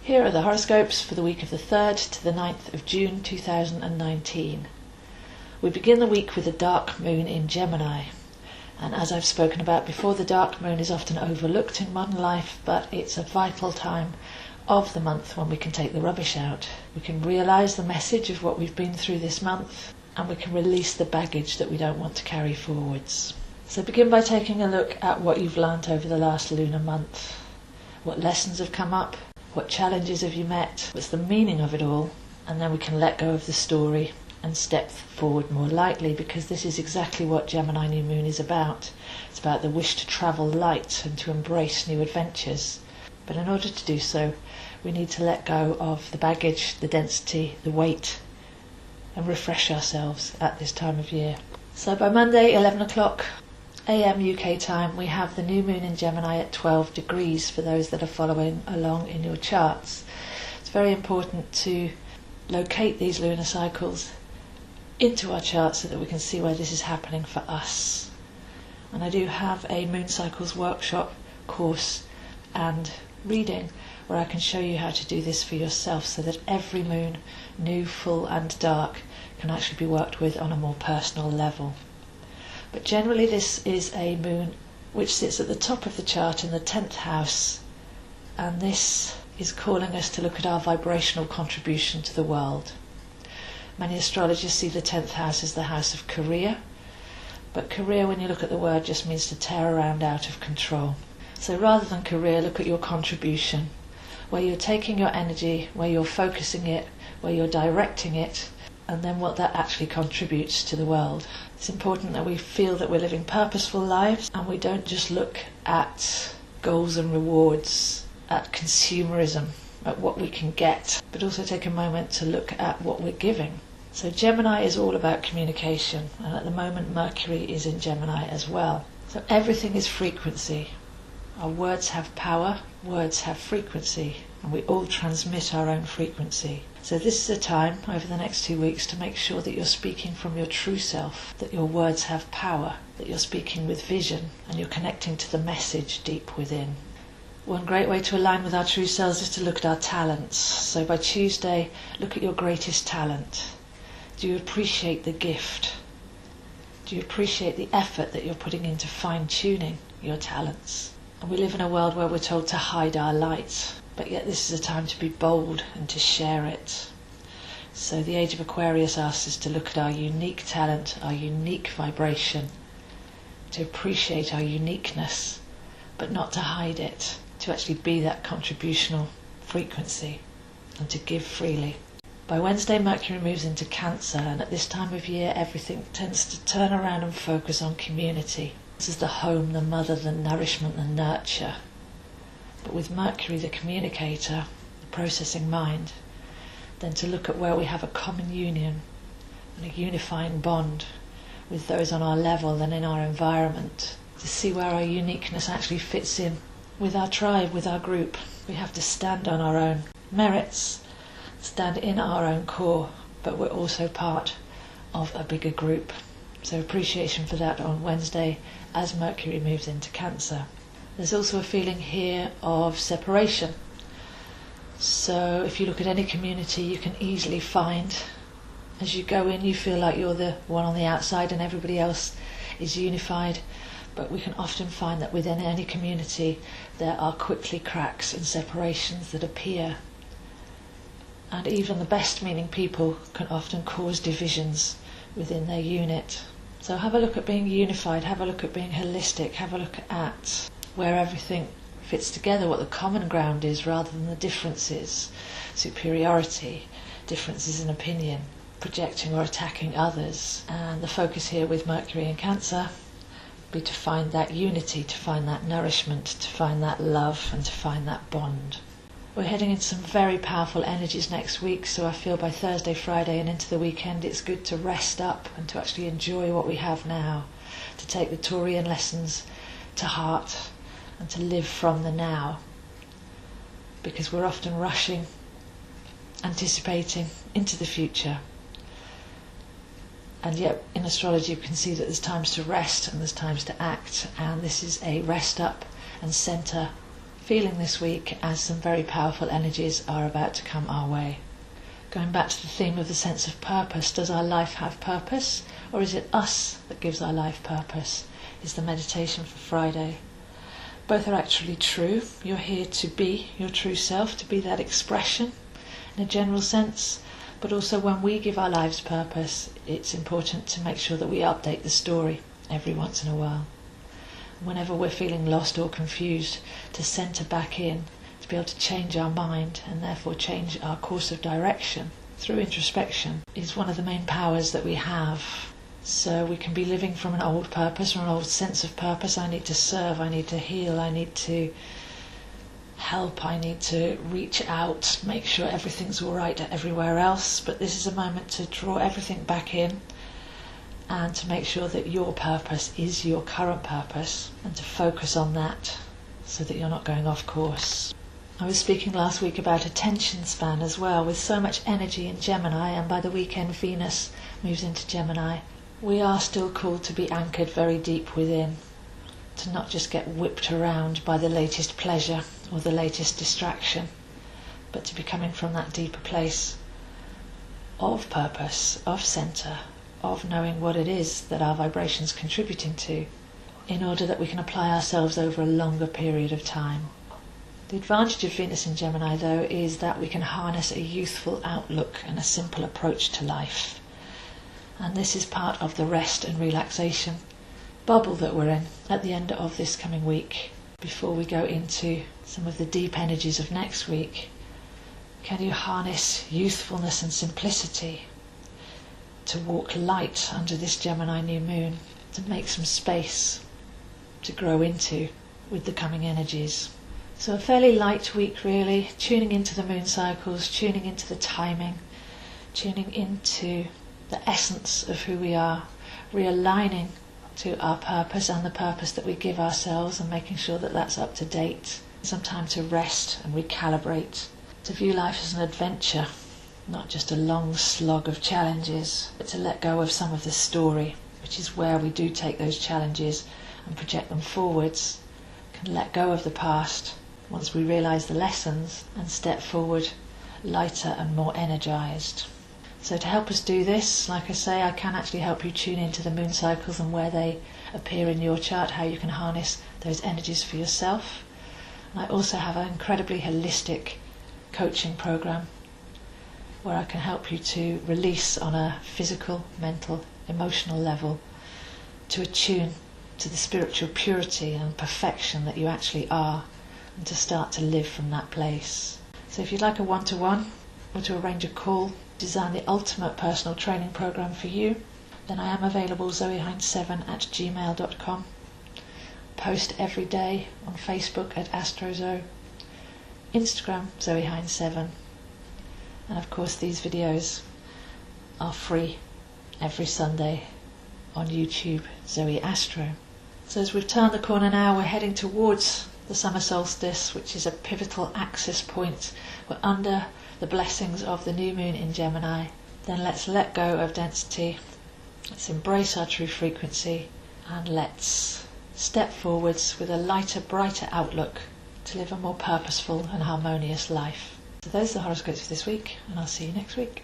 Here are the horoscopes for the week of the 3rd to the 9th of June 2019. We begin the week with the dark moon in Gemini. And as I've spoken about before, the dark moon is often overlooked in modern life, but it's a vital time of the month when we can take the rubbish out. We can realise the message of what we've been through this month, and we can release the baggage that we don't want to carry forwards. So begin by taking a look at what you've learnt over the last lunar month. What lessons have come up? What challenges have you met? What's the meaning of it all? And then we can let go of the story and step forward more lightly, because this is exactly what Gemini New Moon is about. It's about the wish to travel light and to embrace new adventures. But in order to do so, we need to let go of the baggage, the density, the weight, and refresh ourselves at this time of year. So by Monday, 11 o'clock AM UK time, we have the new moon in Gemini at 12 degrees for those that are following along in your charts. It's very important to locate these lunar cycles into our charts so that we can see where this is happening for us. And I do have a moon cycles workshop, course and reading where I can show you how to do this for yourself, so that every moon, new, full and dark, can actually be worked with on a more personal level. But generally this is a moon which sits at the top of the chart in the 10th house, and this is calling us to look at our vibrational contribution to the world. Many astrologers see the 10th house as the house of career, but career, when you look at the word, just means to tear around out of control. So rather than career, look at your contribution, where you're taking your energy, where you're focusing it, where you're directing it, and then what that actually contributes to the world. It's important that we feel that we're living purposeful lives, and we don't just look at goals and rewards, at consumerism, at what we can get, but also take a moment to look at what we're giving. So Gemini is all about communication, and at the moment Mercury is in Gemini as well. So everything is frequency. Our words have power, words have frequency, and we all transmit our own frequency. So this is a time over the next 2 weeks to make sure that you're speaking from your true self, that your words have power, that you're speaking with vision, and you're connecting to the message deep within. One great way to align with our true selves is to look at our talents. So by Tuesday, look at your greatest talent. Do you appreciate the gift? Do you appreciate the effort that you're putting into fine-tuning your talents? And we live in a world where we're told to hide our light, but yet this is a time to be bold and to share it. So the age of Aquarius asks us to look at our unique talent, our unique vibration, to appreciate our uniqueness, but not to hide it, to actually be that contributional frequency and to give freely. By Wednesday, Mercury moves into Cancer, and at this time of year everything tends to turn around and focus on community. This is the home, the mother, the nourishment, the nurture. But with Mercury, the communicator, the processing mind, then to look at where we have a common union and a unifying bond with those on our level and in our environment, to see where our uniqueness actually fits in with our tribe, with our group. We have to stand on our own merits, stand in our own core, but we're also part of a bigger group. So appreciation for that on Wednesday as Mercury moves into Cancer. There's also a feeling here of separation. So if you look at any community, you can easily find, as you go in, you feel like you're the one on the outside and everybody else is unified. But we can often find that within any community there are quickly cracks and separations that appear. And even the best meaning people can often cause divisions within their unit. So have a look at being unified, have a look at being holistic, have a look at where everything fits together, what the common ground is rather than the differences, superiority, differences in opinion, projecting or attacking others. And the focus here with Mercury in Cancer be to find that unity, to find that nourishment, to find that love and to find that bond. We're heading into some very powerful energies next week, so I feel by Thursday, Friday and into the weekend it's good to rest up and to actually enjoy what we have now, to take the Taurian lessons to heart and to live from the now, because we're often rushing, anticipating into the future. And yet in astrology you can see that there's times to rest and there's times to act, and this is a rest up and centre feeling this week as some very powerful energies are about to come our way. Going back to the theme of the sense of purpose, does our life have purpose, or is it us that gives our life purpose, is the meditation for Friday. Both are actually true. You're here to be your true self, to be that expression in a general sense, but also when we give our lives purpose, it's important to make sure that we update the story every once in a while. Whenever we're feeling lost or confused, to centre back in, to be able to change our mind and therefore change our course of direction through introspection is one of the main powers that we have. So we can be living from an old purpose or an old sense of purpose. I need to serve, I need to heal, I need to help, I need to reach out, make sure everything's all right everywhere else. But this is a moment to draw everything back in and to make sure that your purpose is your current purpose and to focus on that so that you're not going off course. I was speaking last week about attention span as well. With so much energy in Gemini, and by the weekend Venus moves into Gemini, we are still called to be anchored very deep within, to not just get whipped around by the latest pleasure or the latest distraction, but to be coming from that deeper place of purpose, of centre, of knowing what it is that our vibration's contributing to, in order that we can apply ourselves over a longer period of time. The advantage of Venus in Gemini, though, is that we can harness a youthful outlook and a simple approach to life. And this is part of the rest and relaxation bubble that we're in at the end of this coming week. Before we go into some of the deep energies of next week, can you harness youthfulness and simplicity to walk light under this Gemini new moon, to make some space to grow into with the coming energies? So a fairly light week really, tuning into the moon cycles, tuning into the timing, tuning into the essence of who we are, realigning to our purpose and the purpose that we give ourselves and making sure that that's up to date. Some time to rest and recalibrate, to view life as an adventure, not just a long slog of challenges, but to let go of some of the story, which is where we do take those challenges and project them forwards, can let go of the past once we realise the lessons and step forward lighter and more energised. So to help us do this, like I say, I can actually help you tune into the moon cycles and where they appear in your chart, how you can harness those energies for yourself. And I also have an incredibly holistic coaching program where I can help you to release on a physical, mental, emotional level, to attune to the spiritual purity and perfection that you actually are, and to start to live from that place. So if you'd like a one-to-one or to arrange a call, design the ultimate personal training program for you, then I am available zoeheinz7@gmail.com. Post every day on Facebook at AstroZo, Instagram zoeheinz7, and of course these videos are free every Sunday on YouTube, Zoe Astro. So as we've turned the corner now, we're heading towards the summer solstice, which is a pivotal axis point. We're under the blessings of the new moon in Gemini. Then let's let go of density, let's embrace our true frequency, and let's step forwards with a lighter, brighter outlook to live a more purposeful and harmonious life. So those are the horoscopes for this week, and I'll see you next week.